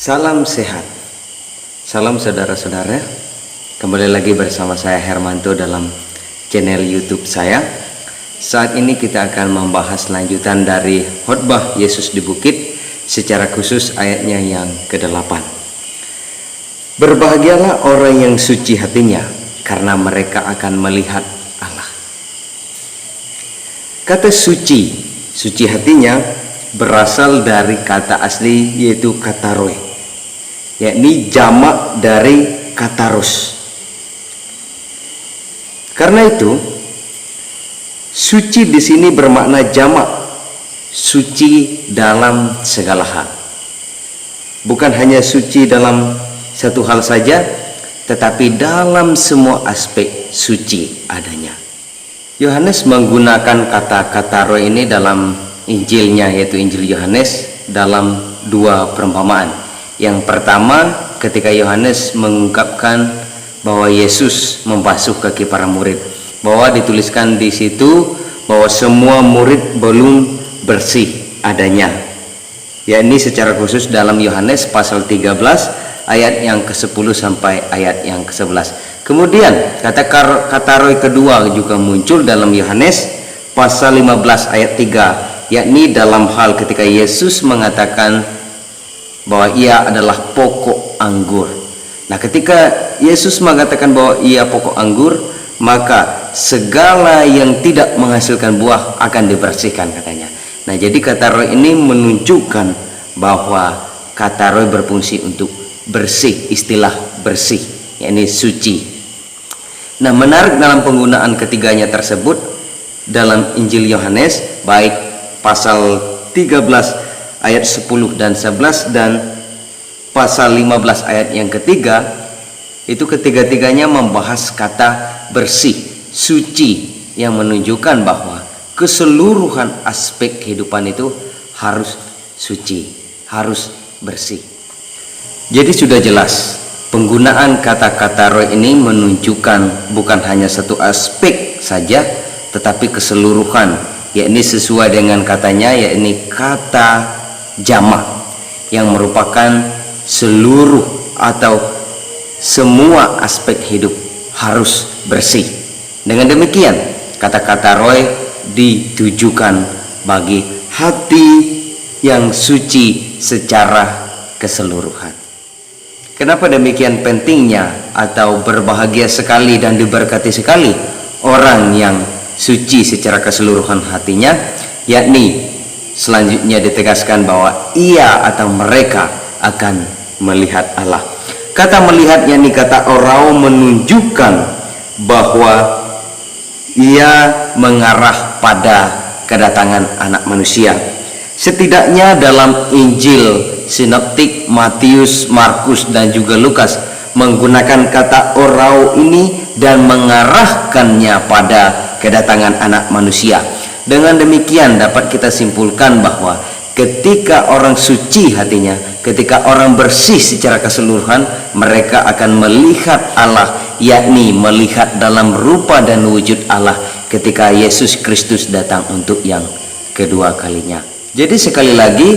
Salam sehat, salam saudara-saudara. Kembali lagi bersama saya Hermanto dalam channel YouTube saya. Saat ini kita akan membahas lanjutan dari khotbah Yesus di Bukit, secara khusus ayatnya yang ke-8. Berbahagialah orang yang suci hatinya, karena mereka akan melihat Allah. Kata suci hatinya berasal dari kata asli, yaitu kataroi, yakni jamak dari kataros. Karena itu, suci di sini bermakna jamak, suci dalam segala hal. Bukan hanya suci dalam satu hal saja, tetapi dalam semua aspek suci adanya. Yohanes menggunakan kata kataroi ini dalam Injilnya, yaitu Injil Yohanes, dalam dua perumpamaan. Yang pertama, ketika Yohanes mengungkapkan bahwa Yesus membasuh kaki para murid, bahwa dituliskan di situ bahwa semua murid belum bersih adanya, yakni secara khusus dalam Yohanes pasal 13 ayat yang ke-10 sampai ayat yang ke-11. Kemudian kata kataroi kedua juga muncul dalam Yohanes pasal 15 ayat 3, yakni dalam hal ketika Yesus mengatakan bahwa ia adalah pokok anggur. Nah, ketika Yesus mengatakan bahwa ia pokok anggur, maka segala yang tidak menghasilkan buah akan dibersihkan, katanya. Nah, jadi kata roh ini menunjukkan bahwa kata roh berfungsi untuk bersih, istilah bersih, yakni suci. Nah, menarik dalam penggunaan ketiganya tersebut dalam Injil Yohanes, baik pasal 13 ayat 10 dan 11 dan pasal 15 ayat yang ketiga, itu ketiga-tiganya membahas kata bersih, suci, yang menunjukkan bahwa keseluruhan aspek kehidupan itu harus suci, harus bersih. Jadi sudah jelas penggunaan kata-kata roh ini menunjukkan bukan hanya satu aspek saja, tetapi keseluruhan, yakni sesuai dengan katanya, yakni kata jamak, yang merupakan seluruh atau semua aspek hidup harus bersih. Dengan demikian, kata-kata roh ditujukan bagi hati yang suci secara keseluruhan. Kenapa demikian pentingnya atau berbahagia sekali dan diberkati sekali orang yang suci secara keseluruhan hatinya, yakni selanjutnya ditegaskan bahwa ia atau mereka akan melihat Allah. Kata melihat, yakni kata orao, menunjukkan bahwa ia mengarah pada kedatangan anak manusia. Setidaknya dalam Injil sinoptik Matius, Markus, dan juga Lukas menggunakan kata orao ini dan mengarahkannya pada kedatangan anak manusia. Dengan demikian dapat kita simpulkan bahwa ketika orang suci hatinya, ketika orang bersih secara keseluruhan, mereka akan melihat Allah, yakni melihat dalam rupa dan wujud Allah ketika Yesus Kristus datang untuk yang kedua kalinya. Jadi sekali lagi,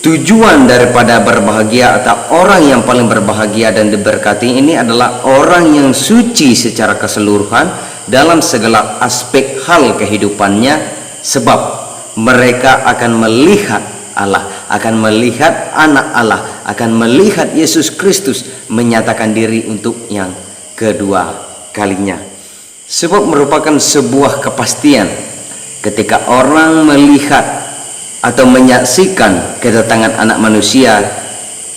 tujuan daripada berbahagia atau orang yang paling berbahagia dan diberkati ini adalah orang yang suci secara keseluruhan dalam segala aspek hal kehidupannya, sebab mereka akan melihat Allah, akan melihat anak Allah, akan melihat Yesus Kristus menyatakan diri untuk yang kedua kalinya. Sebab merupakan sebuah kepastian ketika orang melihat atau menyaksikan kedatangan anak manusia,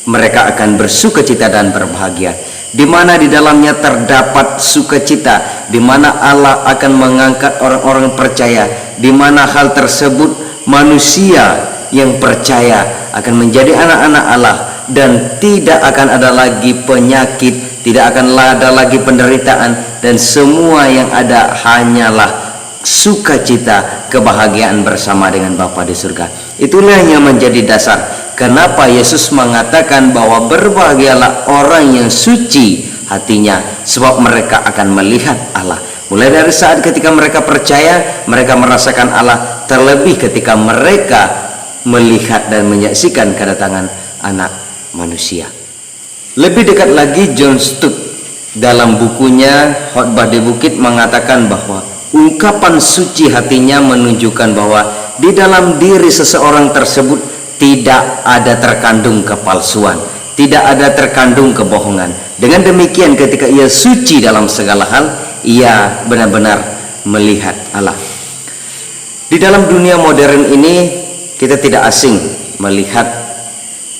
mereka akan bersukacita dan berbahagia, di mana di dalamnya terdapat sukacita, di mana Allah akan mengangkat orang-orang percaya, di mana hal tersebut manusia yang percaya akan menjadi anak-anak Allah, dan tidak akan ada lagi penyakit, tidak akan ada lagi penderitaan, dan semua yang ada hanyalah sukacita, kebahagiaan bersama dengan Bapa di surga. Itulah yang menjadi dasar kenapa Yesus mengatakan bahwa berbahagialah orang yang suci hatinya, sebab mereka akan melihat Allah. Mulai dari saat ketika mereka percaya, mereka merasakan Allah, terlebih ketika mereka melihat dan menyaksikan kedatangan anak manusia. Lebih dekat lagi, John Stott dalam bukunya Khotbah di Bukit mengatakan bahwa ungkapan suci hatinya menunjukkan bahwa di dalam diri seseorang tersebut tidak ada terkandung kepalsuan, tidak ada terkandung kebohongan. Dengan demikian, ketika ia suci dalam segala hal, ia benar-benar melihat Allah. Di dalam dunia modern ini, kita tidak asing melihat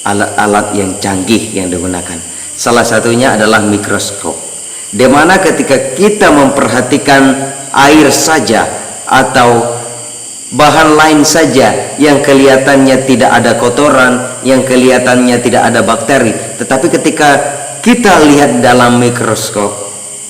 alat-alat yang canggih yang digunakan. Salah satunya adalah mikroskop, di mana ketika kita memperhatikan air saja atau bahan lain saja yang kelihatannya tidak ada kotoran, yang kelihatannya tidak ada bakteri, tetapi ketika kita lihat dalam mikroskop,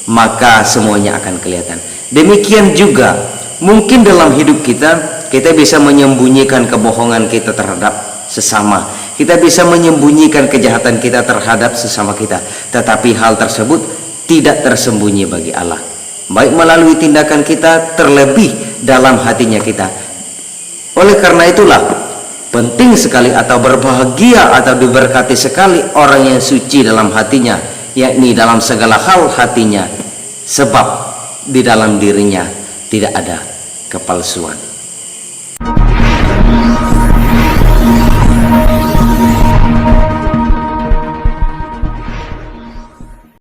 maka semuanya akan kelihatan. Demikian juga mungkin dalam hidup kita bisa menyembunyikan kebohongan kita terhadap sesama, kita bisa menyembunyikan kejahatan kita terhadap sesama kita, tetapi hal tersebut tidak tersembunyi bagi Allah, baik melalui tindakan kita, terlebih dalam hatinya kita. Oleh karena itulah penting sekali atau berbahagia atau diberkati sekali orang yang suci dalam hatinya, yakni dalam segala hal hatinya, sebab di dalam dirinya tidak ada kepalsuan.